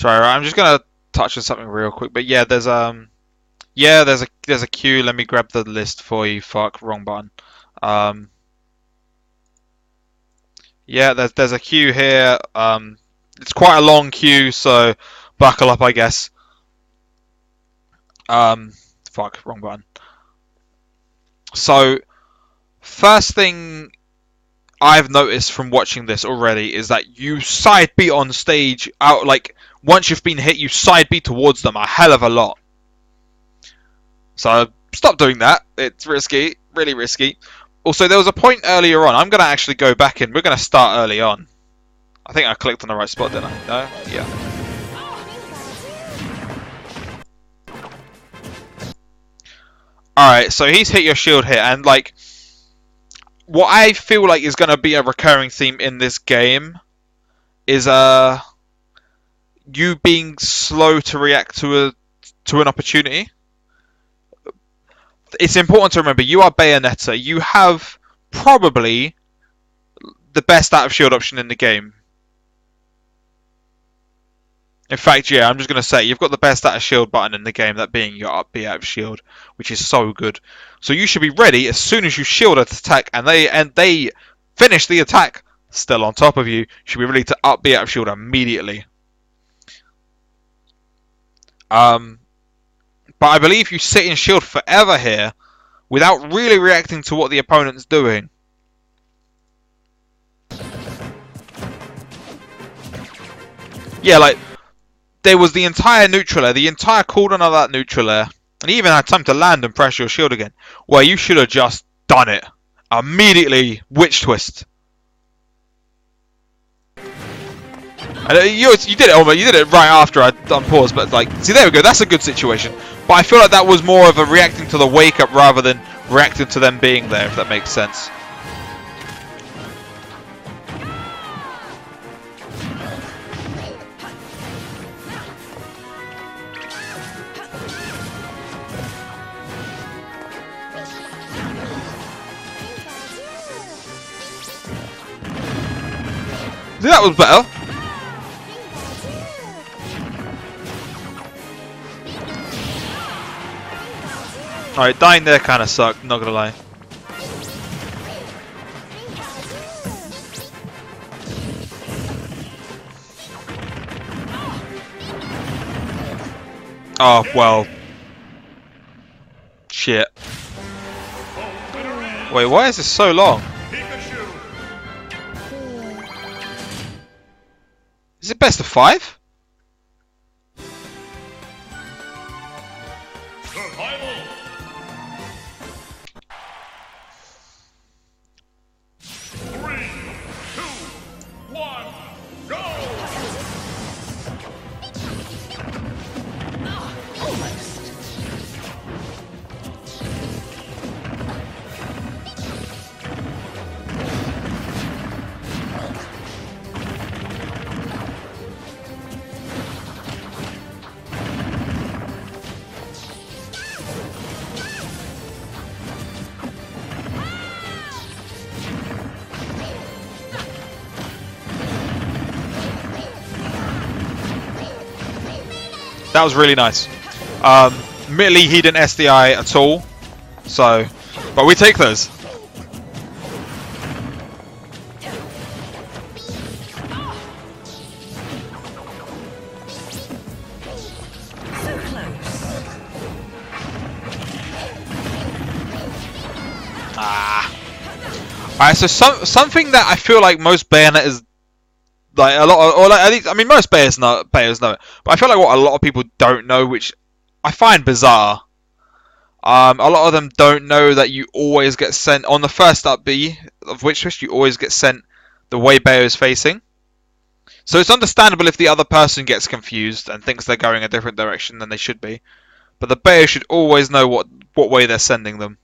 Sorry, right, I'm just gonna touch on something real quick. But yeah, there's a queue. Let me grab the list for you. Fuck, wrong button. Yeah, there's a queue here. It's quite a long queue, so buckle up, I guess. Fuck, wrong button. So, first thing I've noticed from watching this already is that you side beat on stage out, like, once you've been hit, you side beat towards them a hell of a lot. So, stop doing that. It's risky, really risky. Also, there was a point earlier on. I'm going to actually go back in. We're going to start early on. I think I clicked on the right spot, didn't I? No? Yeah. Alright, so he's hit your shield here, and like, what I feel like is going to be a recurring theme in this game is you being slow to react to an opportunity. It's important to remember, you are Bayonetta. You have probably the best out of shield option in the game. In fact, yeah, I'm just going to say, you've got the best out of shield button in the game, that being your up B out of shield, which is so good. So you should be ready as soon as you shield an attack, and they finish the attack still on top of you. You should be ready to up B out of shield immediately. But I believe you sit in shield forever here without really reacting to what the opponent's doing. Yeah, like, there was the entire neutral air, the entire cooldown of that neutral air, and he even had time to land and press your shield again. Well, you should have just done it. Immediately, witch twist. And you did it, almost. You did it right after I'd done pause, but like, see, there we go. That's a good situation. But I feel like that was more of a reacting to the wake up rather than reacting to them being there, if that makes sense. See, that was better. Alright, dying there kind of sucked, not gonna lie. Oh, well. Shit. Wait, why is this so long? Is it best of 5? Survival. Three, two, one, go! Almost. That was really nice. Admittedly, he didn't SDI at all, so, but we take those. So close. Alright, so something that I feel like most Bayonettas, like a lot of, or like at least, I mean, most Bayers know it, but I feel like what a lot of people don't know, which I find bizarre. A lot of them don't know that you always get sent on the first up B of Witch Twist. You always get sent the way Bayo is facing. So it's understandable if the other person gets confused and thinks they're going a different direction than they should be. But the Bayo should always know what way they're sending them.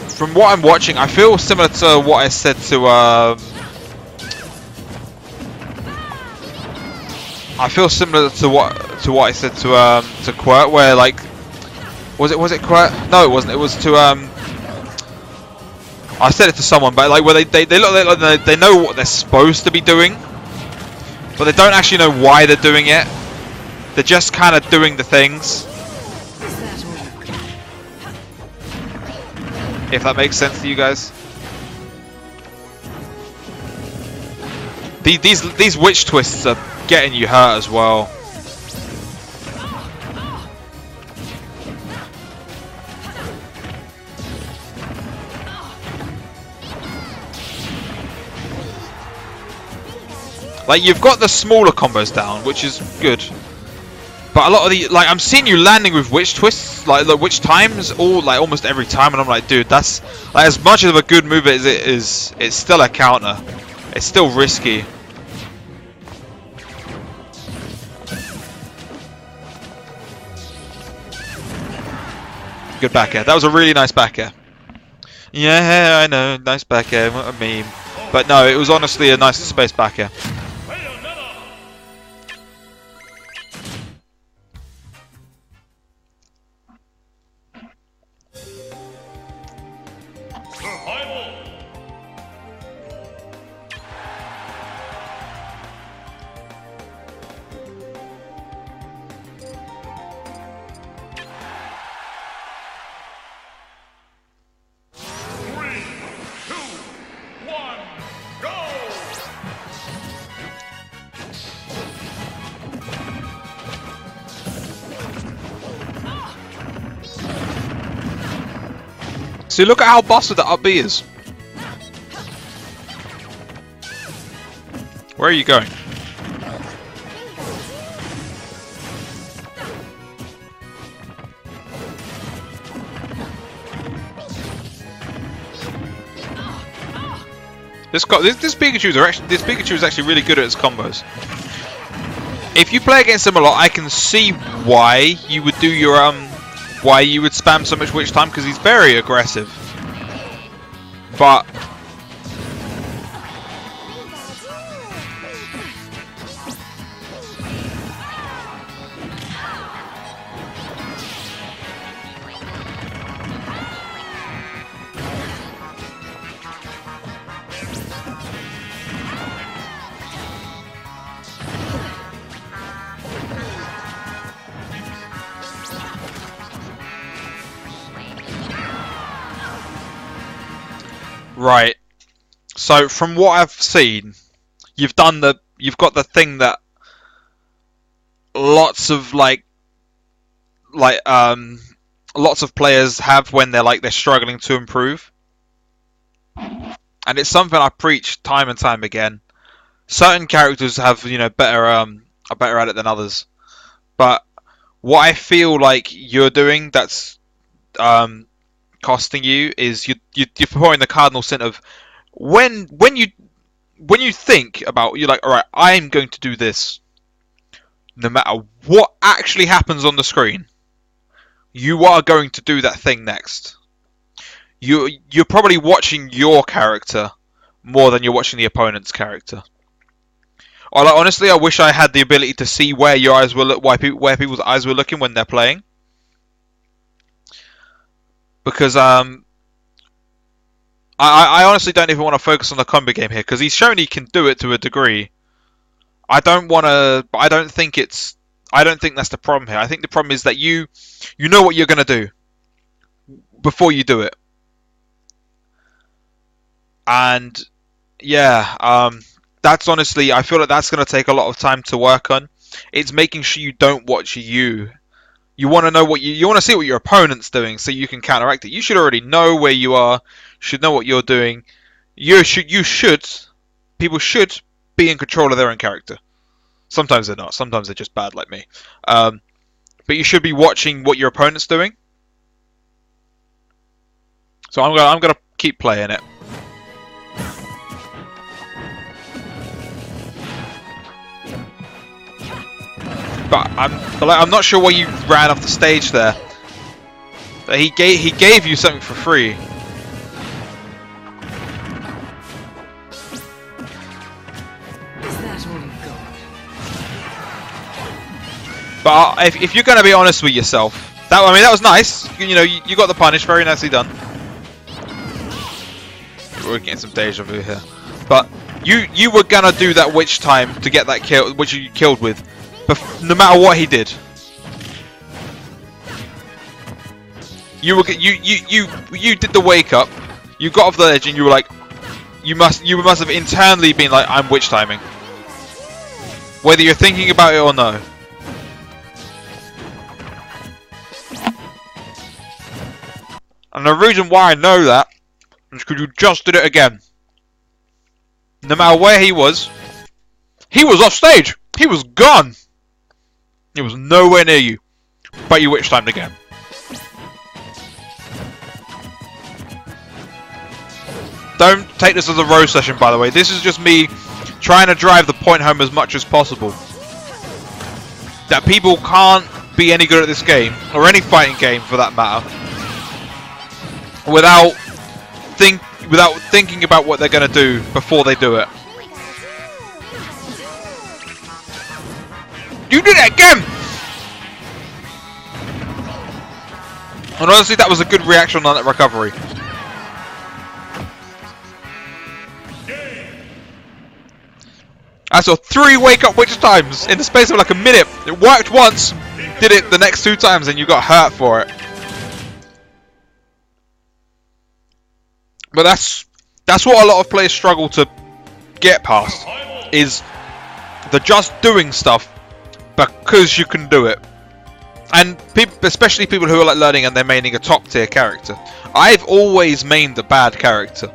From what I'm watching, I feel similar to what I said to what I said to Quirt, where like was it Quirt? No, it wasn't. It was to I said it to someone, but like where they look like they know what they're supposed to be doing, but they don't actually know why they're doing it. They're just kind of doing the things. Is that all you've got? If that makes sense to you guys. These witch twists are getting you hurt as well. Like, you've got the smaller combos down, which is good. But a lot of the, like, I'm seeing you landing with witch twists, like the witch times, all like almost every time, and I'm like, dude, that's like as much of a good move as it is. It's still a counter. It's still risky. Good back air. That was a really nice back air. Yeah, I know, nice back air. What a meme. But no, it was honestly a nice space back air. Bayonetta. Survival. Three, two, one, go! See, look at how busted that up B is. Where are you going? This Pikachu is actually really good at its combos. If you play against him a lot, I can see why you would do your why you would spam so much witch time, because he's very aggressive. But right. So from what I've seen, you've got the thing that lots of lots of players have when they're struggling to improve. And it's something I preach time and time again. Certain characters have, better are better at it than others. But what I feel like you're doing that's costing you is you're performing the cardinal sin of when you think about, you're like, all right, I'm going to do this. No matter what actually happens on the screen, you are going to do that thing next. You're probably watching your character more than you're watching the opponent's character. Or honestly, I wish I had the ability to see where your eyes were where people's eyes were looking when they're playing. Because I honestly don't even want to focus on the combo game here, because he's shown he can do it to a degree. I don't think that's the problem here. I think the problem is that you know what you're gonna do before you do it. And yeah, that's honestly, I feel like that's going to take a lot of time to work on. It's making sure you don't watch you. You want to know what you want to see what your opponent's doing so you can counteract it. You should already know where you are, should know what you're doing. People should be in control of their own character. Sometimes they're not. Sometimes they're just bad like me. But you should be watching what your opponent's doing. So I'm gonna keep playing it. But I'm not sure why you ran off the stage there. He gave you something for free. Is that all you've got? But if you're going to be honest with yourself, that was nice. You got the punish, very nicely done. we're getting some deja vu here. But you were gonna do that witch time to get that kill, which you killed with, no matter what he did. You did the wake up. You got off the edge and you were like, you must have internally been like, I'm witch timing, whether you're thinking about it or no. And the reason why I know that is because you just did it again. No matter where he was off stage. He was gone. He was nowhere near you. But you witch timed again. Don't take this as a roast session, by the way. This is just me trying to drive the point home as much as possible. That people can't be any good at this game, or any fighting game for that matter, without thinking about what they're going to do before they do it. You did it again! And honestly, that was a good reaction on that recovery. I saw 3 wake-up witch times in the space of like a minute. It worked once, did it the next 2 times, and you got hurt for it. But that's what a lot of players struggle to get past, is the just doing stuff because you can do it. And people, especially people who are like learning and they're maining a top tier character. I've always mained a bad character.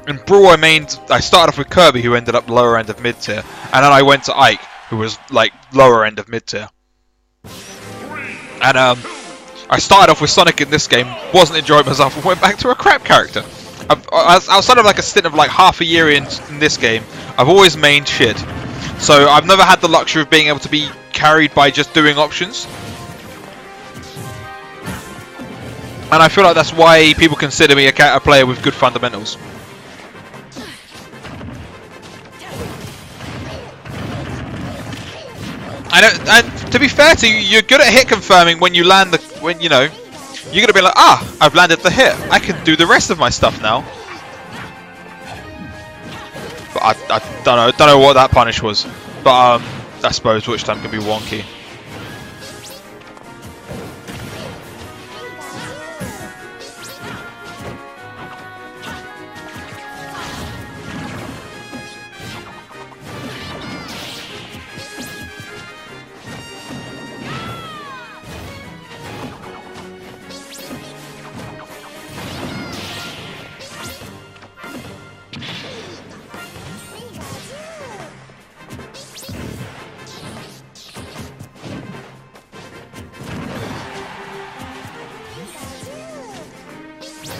In Brawl I started off with Kirby, who ended up lower end of mid tier, and then I went to Ike, who was like lower end of mid tier. And I started off with Sonic in this game, wasn't enjoying myself, and went back to a crap character. Outside of like a stint of like half a year in this game, I've always mained shit. So I've never had the luxury of being able to be carried by just doing options. And I feel like that's why people consider me a player with good fundamentals. And to be fair to you, you're good at hit confirming when you land you're gonna be like, ah, I've landed the hit. I can do the rest of my stuff now. But I don't know what that punish was. But I suppose which time can be wonky.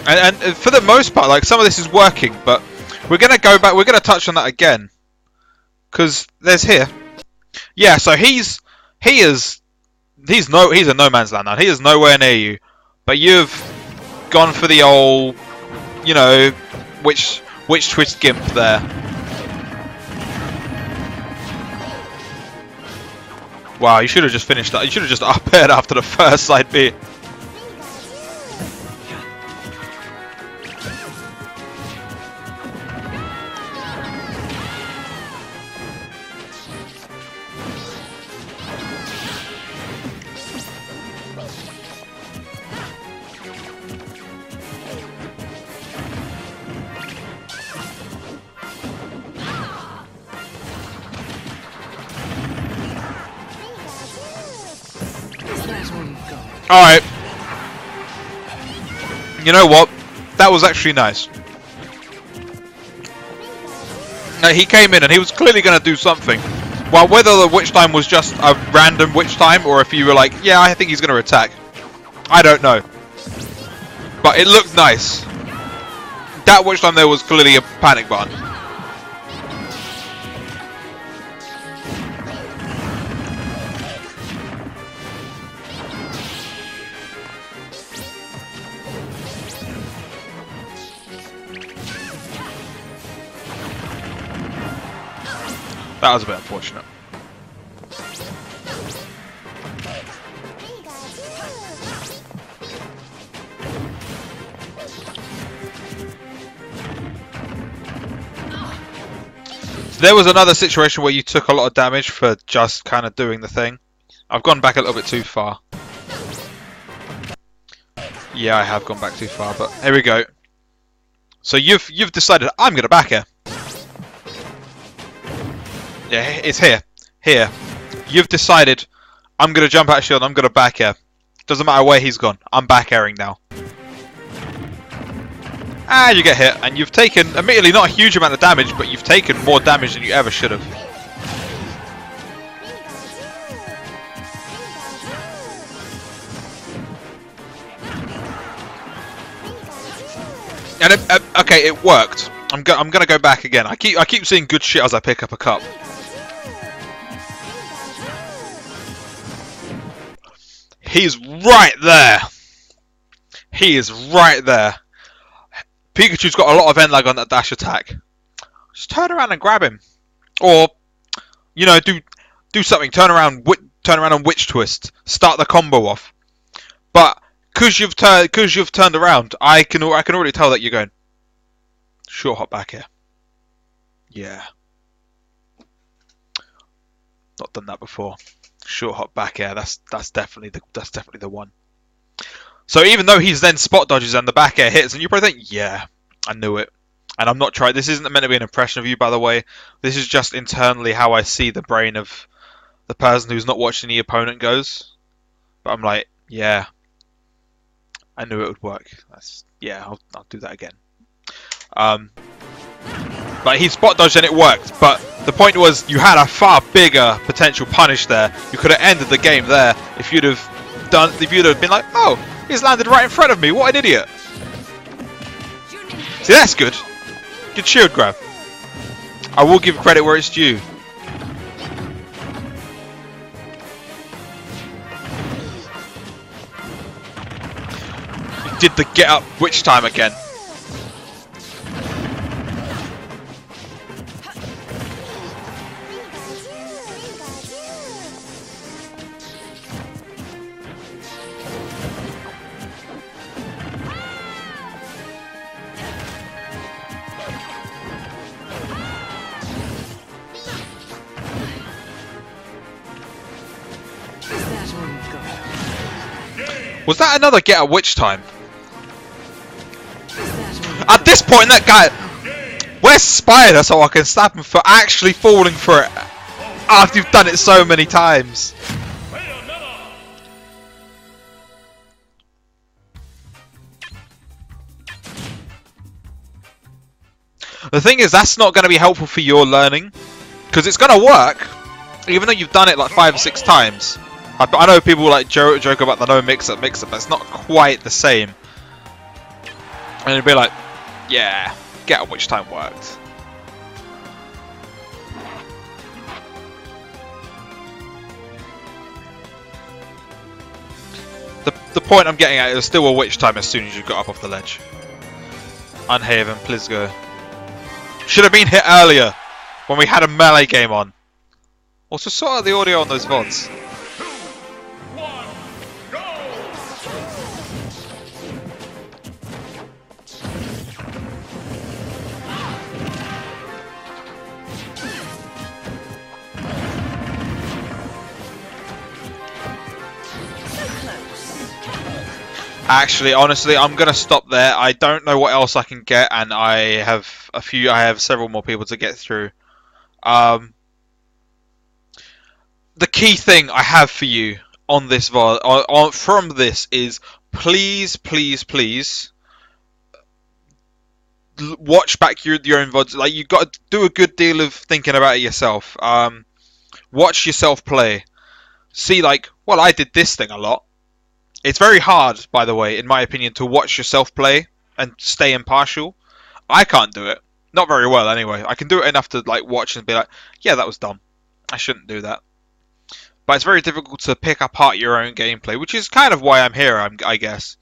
And for the most part, like, some of this is working, but we're gonna go back. We're gonna touch on that again, because there's here. Yeah, so he's a no man's land now. He is nowhere near you, but you've gone for the old, witch twist gimp there. Wow, you should have just finished that. You should have just up aired after the first side beat. Alright. You know what? That was actually nice. He came in and he was clearly going to do something. Well, whether the witch time was just a random witch time or if you were like, yeah, I think he's going to attack, I don't know. But it looked nice. That witch time there was clearly a panic button. That was a bit unfortunate. There was another situation where you took a lot of damage for just kind of doing the thing. I've gone back a little bit too far. Yeah, I have gone back too far, but here we go. So you've decided I'm gonna back her. Yeah, it's here. Here. You've decided I'm gonna jump out of shield, I'm gonna back air. Doesn't matter where he's gone. I'm back airing now. And you get hit, and you've taken, admittedly not a huge amount of damage, but you've taken more damage than you ever should have. And okay, it worked. I'm gonna go back again. I keep seeing good shit as I pick up a cup. He's right there. He is right there. Pikachu's got a lot of end lag on that dash attack. Just turn around and grab him, or you know, do something. Turn around and witch twist. Start the combo off. But because you've turned around, I can already tell that you're going short hop back here. Yeah, not done that before. Short hop back air. That's definitely the one. So even though he's then spot dodges and the back air hits, and you probably think, yeah, I knew it. And I'm not trying. This isn't meant to be an impression of you, by the way. This is just internally how I see the brain of the person who's not watching the opponent goes. But I'm like, yeah, I knew it would work. Yeah, I'll do that again. But he spot dodged and it worked. But the point was, you had a far bigger potential punish there. You could have ended the game there if you'd have been like, oh, he's landed right in front of me. What an idiot! See, that's good. Good shield grab. I will give credit where it's due. He did the get up witch time again. Was that another get a witch time? At this point, that guy, where's Spider so I can stab him for actually falling for it after you've done it so many times? The thing is, that's not going to be helpful for your learning, because it's going to work, even though you've done it like 5 or 6 times. I know people like joke about the no mix-up, but it's not quite the same. And it'd be like, yeah, get at which time worked. The point I'm getting at is still a witch time as soon as you got up off the ledge. Unhaven, please go. Should have been hit earlier when we had a melee game on. Also, sort out the audio on those VODs. Actually, honestly, I'm gonna stop there. I don't know what else I can get, and I have several more people to get through. The key thing I have for you on this VOD, from this, is please, please, please watch back your own VODs. Like, you've got to do a good deal of thinking about it yourself. Watch yourself play. See, like, well, I did this thing a lot. It's very hard, by the way, in my opinion, to watch yourself play and stay impartial. I can't do it. Not very well, anyway. I can do it enough to like watch and be like, yeah, that was dumb. I shouldn't do that. But it's very difficult to pick apart your own gameplay, which is kind of why I'm here, I guess.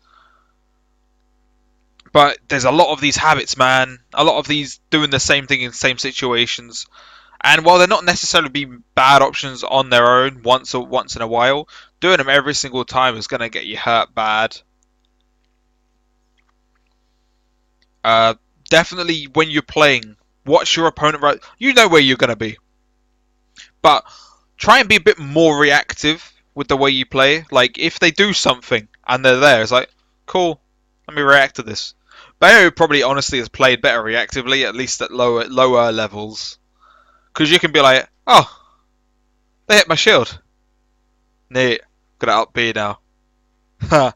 But there's a lot of these habits, man. A lot of these doing the same thing in the same situations. And while they're not necessarily being bad options on their own once in a while, doing them every single time is going to get you hurt bad. Definitely when you're playing watch your opponent. Right, you know where you're gonna be, but try and be a bit more reactive with the way you play. Like if they do something and they're there, it's like cool. Let me react to this. Bayo probably honestly has played better reactively, at least at lower levels, because you can be like, oh, they hit my shield. Neat, got it up B now. Ha,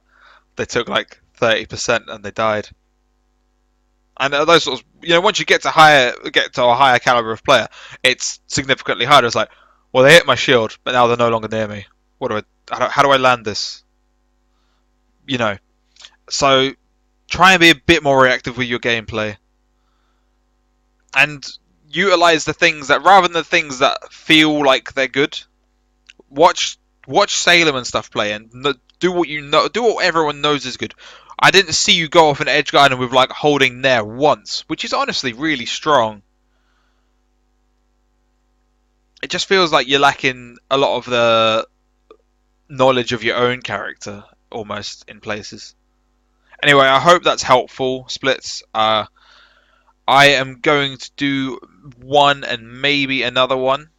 they took like 30% and they died. And those sorts, once you get to a higher caliber of player, it's significantly harder. It's like, well, they hit my shield, but now they're no longer near me. How do I land this? So try and be a bit more reactive with your gameplay, and utilize the things that, rather than the things that feel like they're good. Watch Salem and stuff play, and do what everyone knows is good. I didn't see you go off an edge guard with like holding Nair once, which is honestly really strong. It just feels like you're lacking a lot of the knowledge of your own character, almost, in places. Anyway, I hope that's helpful, Splitz. I am going to do one and maybe another one